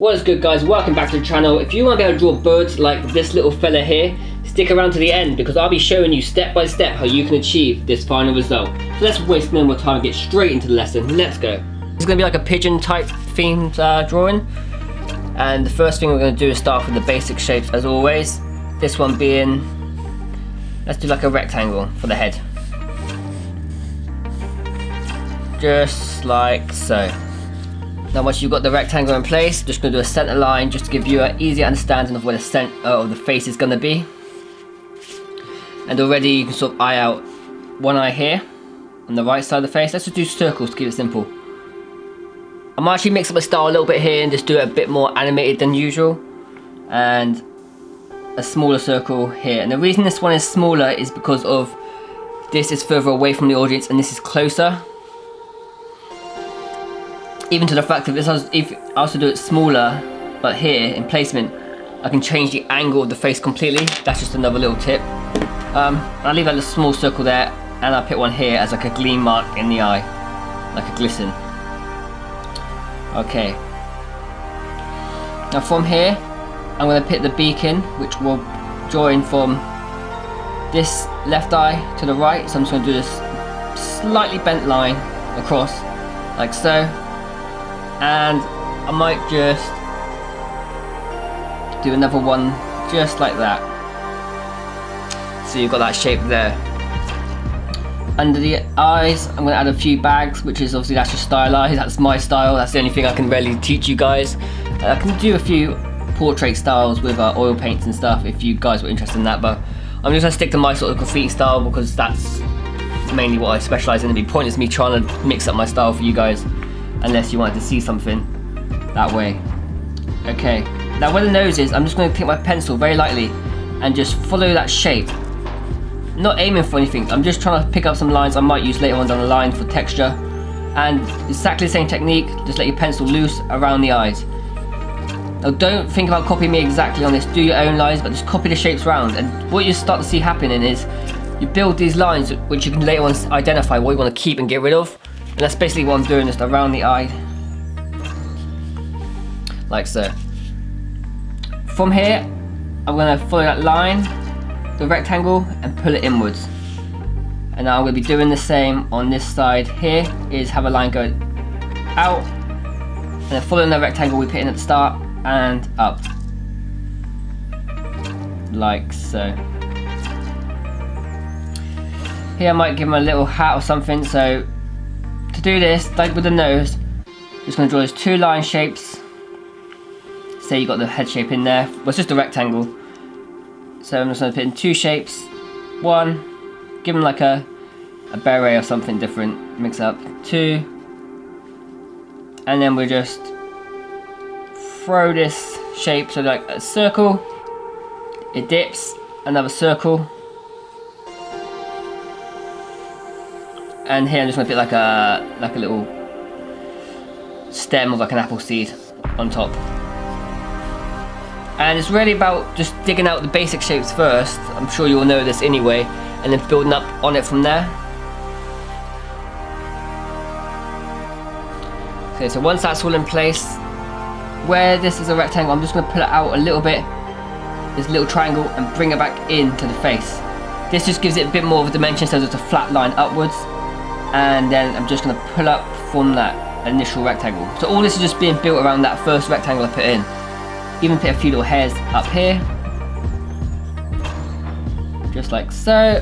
What is good, guys? Welcome back to the channel. If you want to be able to draw birds like this little fella here, stick around to the end because I'll be showing you step by step how you can achieve this final result. So let's waste no more time and get straight into the lesson. Let's go. It's going to be like a pigeon type themed drawing. And the first thing we're going to do is start with the basic shapes as always. This one being, let's do like a rectangle for the head. Just like so. Now once you've got the rectangle in place, just going to do a center line just to give you an easier understanding of where the center of the face is going to be. And already you can sort of eye out one eye here on the right side of the face. Let's just do circles to keep it simple. I might actually mix up my style a little bit here and just do it a bit more animated than usual. And a smaller circle here. And the reason this one is smaller is because of this is further away from the audience and this is closer. Even to the fact that if I also do it smaller, but here in placement, I can change the angle of the face completely. That's just another little tip. I'll leave a small circle there, and I'll put one here as like a gleam mark in the eye, like a glisten. Okay. Now from here, I'm going to put the beak in, which will join from this left eye to the right. So I'm just going to do this slightly bent line across, like so. And I might just do another one just like that. So you've got that shape there. Under the eyes, I'm going to add a few bags, which is obviously that's just stylized. That's my style. That's the only thing I can really teach you guys. I can do a few portrait styles with oil paints and stuff if you guys were interested in that, but I'm just going to stick to my sort of graffiti style because that's mainly what I specialize in. It'd be pointless me trying to mix up my style for you guys unless you wanted to see something that way. Okay, now where the nose is, I'm just going to take my pencil very lightly and just follow that shape. Not aiming for anything, I'm just trying to pick up some lines I might use later on down the line for texture. And exactly the same technique, just let your pencil loose around the eyes. Now don't think about copying me exactly on this, do your own lines, but just copy the shapes around. And what you start to see happening is you build these lines which you can later on identify what you want to keep and get rid of. And that's basically what I'm doing, just around the eye, like so. From here, I'm going to follow that line, the rectangle, and pull it inwards. And now I'm going to be doing the same on this side here, is have a line go out, and then following the rectangle we put in at the start, and up, like so. Here I might give him a little hat or something, so to do this, like with the nose, just going to draw those two line shapes. Say you got the head shape in there, well it's just a rectangle. So I'm just going to put in two shapes. One, give them like a beret or something different, mix up. Two, and then we just throw this shape, so like a circle, it dips, another circle. And here I'm just going to put like a little stem of like an apple seed on top. And it's really about just digging out the basic shapes first. I'm sure you all know this anyway, and then building up on it from there. Okay, so once that's all in place, where this is a rectangle, I'm just going to pull it out a little bit, this little triangle, and bring it back into the face. This just gives it a bit more of a dimension, so it's a flat line upwards. And then I'm just going to pull up from that initial rectangle. So all this is just being built around that first rectangle I put in. Even put a few little hairs up here, just like so,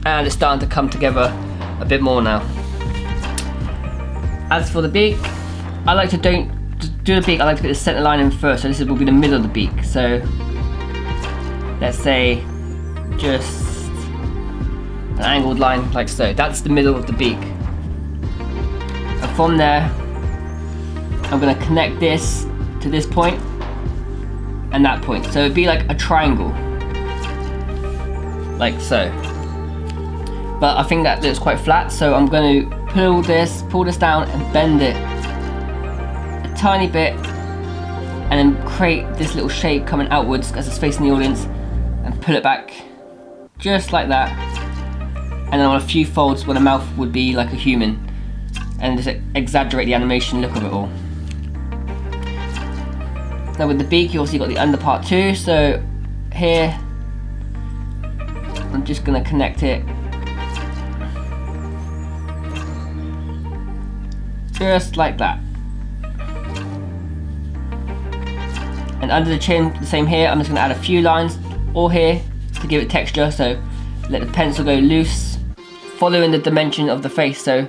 and it's starting to come together a bit more now. As for the beak, I like to do the beak, I like to put the center line in first, so this will be the middle of the beak. So let's say just an angled line like so. That's the middle of the beak. And from there, I'm going to connect this to this point and that point. So it'd be like a triangle, like so. But I think that looks quite flat, so I'm going to pull this down and bend it a tiny bit, and then create this little shape coming outwards as it's facing the audience, and pull it back just like that. And then on a few folds where the mouth would be like a human, and just exaggerate the animation look of it all. Now with the beak, you also got the under part too. So here, I'm just gonna connect it just like that. And under the chin, the same here. I'm just gonna add a few lines all here to give it texture. So let the pencil go loose, following the dimension of the face. So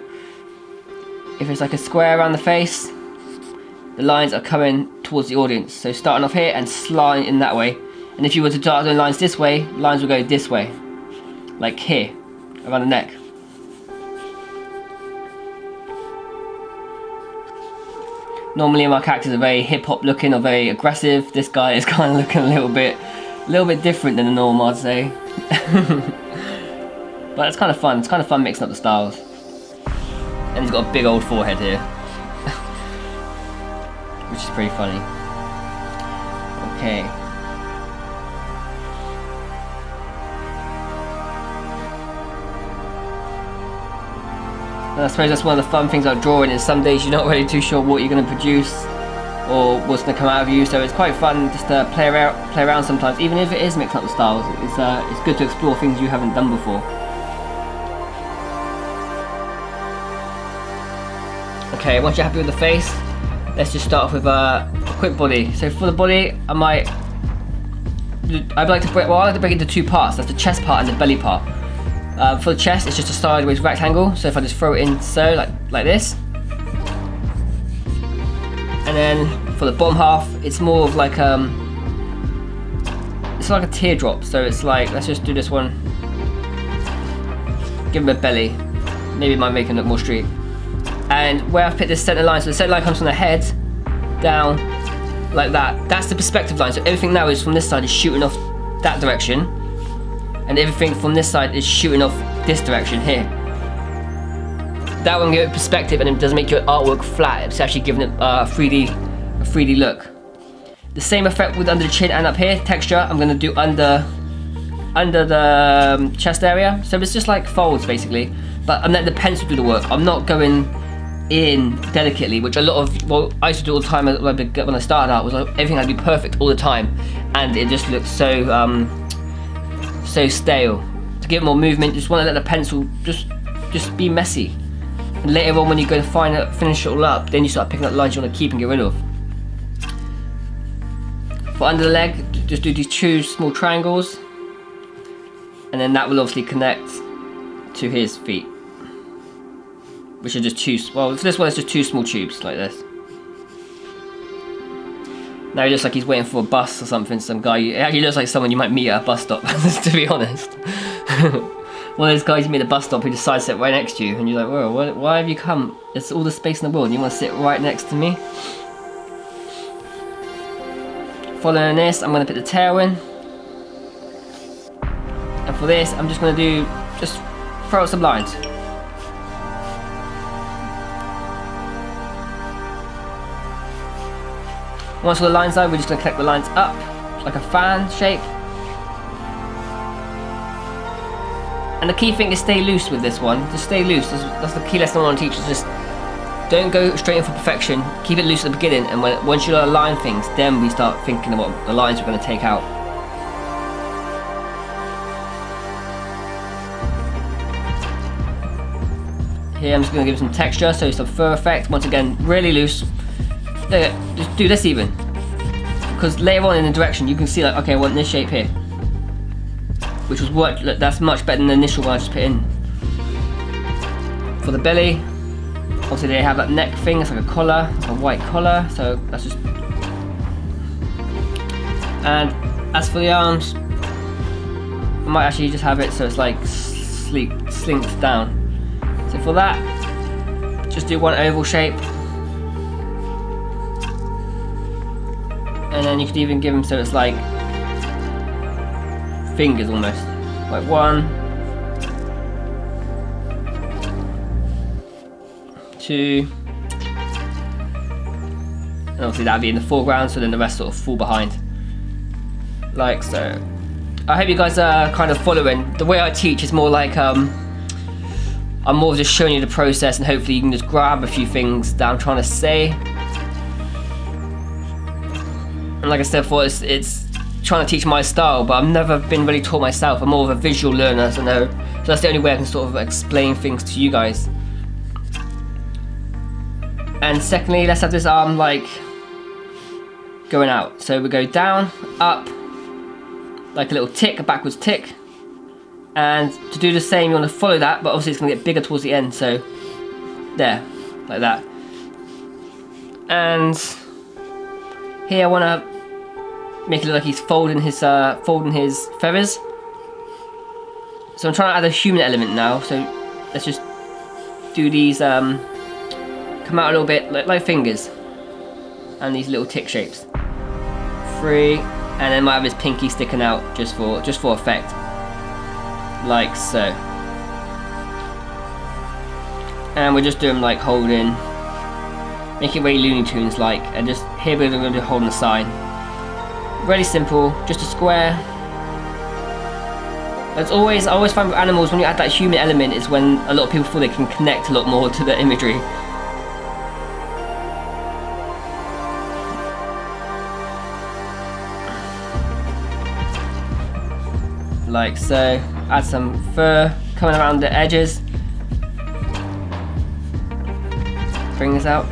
if it's like a square around the face, the lines are coming towards the audience. So starting off here and sliding in that way. And if you were to start doing lines this way, lines will go this way, like here, around the neck. Normally my characters are very hip hop looking or very aggressive. This guy is kind of looking a little bit different than the normal, I'd say. But it's kind of fun. It's kind of fun mixing up the styles. And he's got a big old forehead here, which is pretty funny. Okay. And I suppose that's one of the fun things about drawing, is some days you're not really too sure what you're going to produce or what's going to come out of you, so it's quite fun just to play around sometimes, even if it is mixing up the styles. It's good to explore things you haven't done before. Okay, once you're happy with the face, let's just start off with a quick body. So for the body, I like to break it into two parts. That's the chest part and the belly part. For the chest, it's just a sideways rectangle. So if I just throw it in so, like this. And then for the bottom half, it's more of like it's like a teardrop. So it's like, let's just do this one. Give him a belly. Maybe it might make him look more straight. And where I've picked this center line, so the center line comes from the head down like that. That's the perspective line. So everything now is from this side is shooting off that direction, and everything from this side is shooting off this direction here. That one gives it perspective, and it doesn't make your artwork flat. It's actually giving it a 3D look. The same effect with under the chin and up here. Texture, I'm going to do under the chest area. So it's just like folds basically, but I'm letting the pencil do the work. I'm not going in delicately, which a lot of, well, I used to do all the time when I started out, was like, everything had to be perfect all the time, and it just looked so stale. To give it more movement, just want to let the pencil just be messy, and later on when you go to finish it all up, then you start picking up lines you want to keep and get rid of. For under the leg, just do these two small triangles, and then that will obviously connect to his feet, which are just two, well, for this one it's just two small tubes like this. Now he looks like he's waiting for a bus or something, some guy. It actually looks like someone you might meet at a bus stop, to be honest. One of those guys you meet at a bus stop who decides to sit right next to you, and you're like, whoa, why have you come? It's all the space in the world and you want to sit right next to me? Following this, I'm going to put the tail in. And for this, I'm just going to just throw out some lines. Once all the lines are, we're just going to connect the lines up, like a fan shape. And the key thing is stay loose with this one. Just stay loose. That's the key lesson I want to teach. Is just don't go straight in for perfection. Keep it loose at the beginning, and once you align things, then we start thinking about the lines we're going to take out. Here I'm just going to give it some texture, so some fur effect. Once again, really loose. There, just do this even, because later on in the direction you can see like, okay, I want this shape here, which was what, look, that's much better than the initial one I just put in. For the belly, obviously they have that neck thing, it's like a collar, it's a white collar, so that's just. And as for the arms, I might actually just have it so it's like slinked down. So for that, just do one oval shape. And then you could even give them so it's like fingers almost. Like 1, 2, and obviously that'd be in the foreground, so then the rest sort of fall behind. Like so. I hope you guys are kind of following. The way I teach is more like I'm more just showing you the process, and hopefully you can just grab a few things that I'm trying to say. And And like I said before, it's trying to teach my style, but I've never been really taught myself. I'm more of a visual learner, so that's the only way I can sort of explain things to you guys. And secondly, let's have this arm like going out. So we go down, up, like a little tick, a backwards tick. And to do the same, you want to follow that, but obviously it's going to get bigger towards the end. So there, like that. And here I want to make it look like he's folding his feathers. So I'm trying to add a human element now. So let's just do these come out a little bit like fingers, and these little tick shapes. 3, and then might have his pinky sticking out just for effect, like so. And we're just doing like holding, make it very Looney Tunes like, and just here we're going to be holding the sign. Really simple, just a square. I always find with animals, when you add that human element, is when a lot of people feel they can connect a lot more to the imagery. Like so. Add some fur coming around the edges. Bring this out.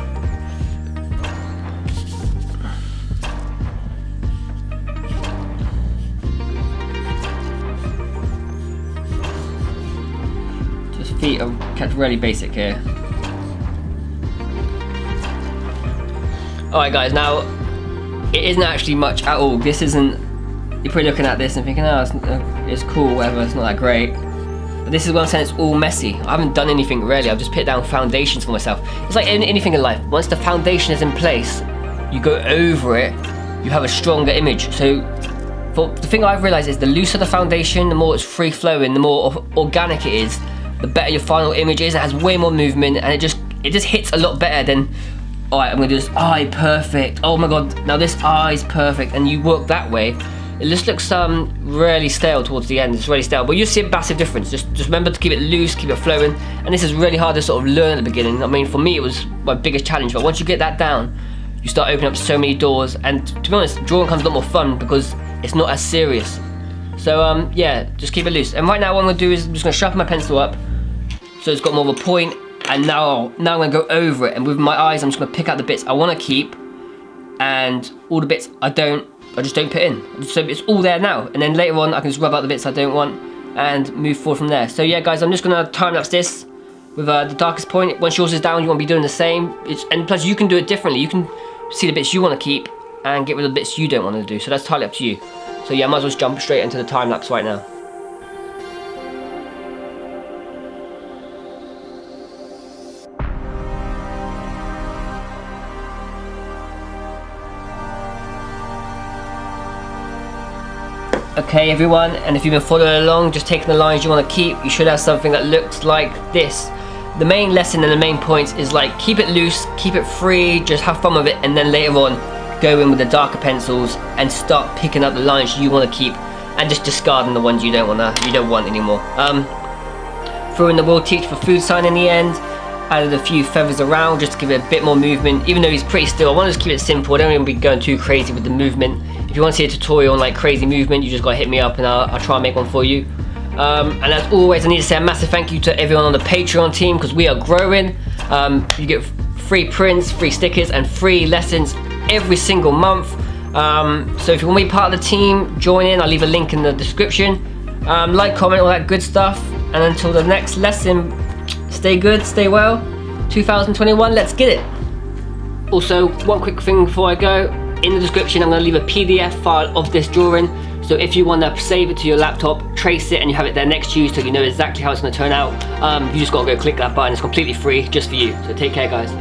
Just feet are kept really basic here. Alright guys, now it isn't actually much at all. This isn't, you're probably looking at this and thinking, oh, it's cool, whatever, it's not that great. But this is what I'm saying, it's all messy. I haven't done anything really, I've just put down foundations for myself. It's like anything in life, once the foundation is in place, you go over it, you have a stronger image. So the thing I've realised is the looser the foundation, the more it's free flowing, the more organic it is, the better your final image is. It has way more movement, and it just hits a lot better than, alright, I'm gonna do this eye perfect, oh my god, now this eye's perfect, and you work that way. It just looks really stale towards the end. It's really stale, but you'll see a massive difference. Just remember to keep it loose, keep it flowing. And this is really hard to sort of learn at the beginning. I mean, for me, it was my biggest challenge. But once you get that down, you start opening up so many doors. And to be honest, drawing comes a lot more fun because it's not as serious. So yeah, just keep it loose. And right now, what I'm gonna do is I'm just gonna sharpen my pencil up, so it's got more of a point. And now I'm gonna go over it. And with my eyes, I'm just gonna pick out the bits I want to keep, and all the bits I just don't put in. So it's all there now, and then later on I can just rub out the bits I don't want and move forward from there. So yeah guys, I'm just gonna time-lapse this with the darkest point. Once yours is down, you want to be doing the same. And plus you can do it differently. You can see the bits you want to keep and get rid of the bits you don't want to do. So that's entirely up to you. So yeah, I might as well just jump straight into the time-lapse right now. Okay everyone, and if you've been following along, just taking the lines you want to keep, you should have something that looks like this. The main lesson and the main points is like, keep it loose, keep it free, just have fun with it, and then later on go in with the darker pencils and start picking up the lines you want to keep, and just discarding the ones you don't want anymore. Threw in the will teach for food sign in the end. Added a few feathers around just to give it a bit more movement, even though he's pretty still. I want to just keep it simple. I don't even be going too crazy with the movement. If you want to see a tutorial on like crazy movement, you just gotta hit me up and I'll try and make one for you. And as always, I need to say a massive thank you to everyone on the Patreon team, because we are growing. You get free prints, free stickers, and free lessons every single month. So if you want to be part of the team, join in. I'll leave a link in the description. Like, comment, all that good stuff. And until the next lesson, stay good, stay well. 2021, let's get it. Also, one quick thing before I go. In the description, I'm going to leave a PDF file of this drawing. So if you want to save it to your laptop, trace it, and you have it there next to you so you know exactly how it's going to turn out, you just got to go click that button. It's completely free, just for you. So take care, guys.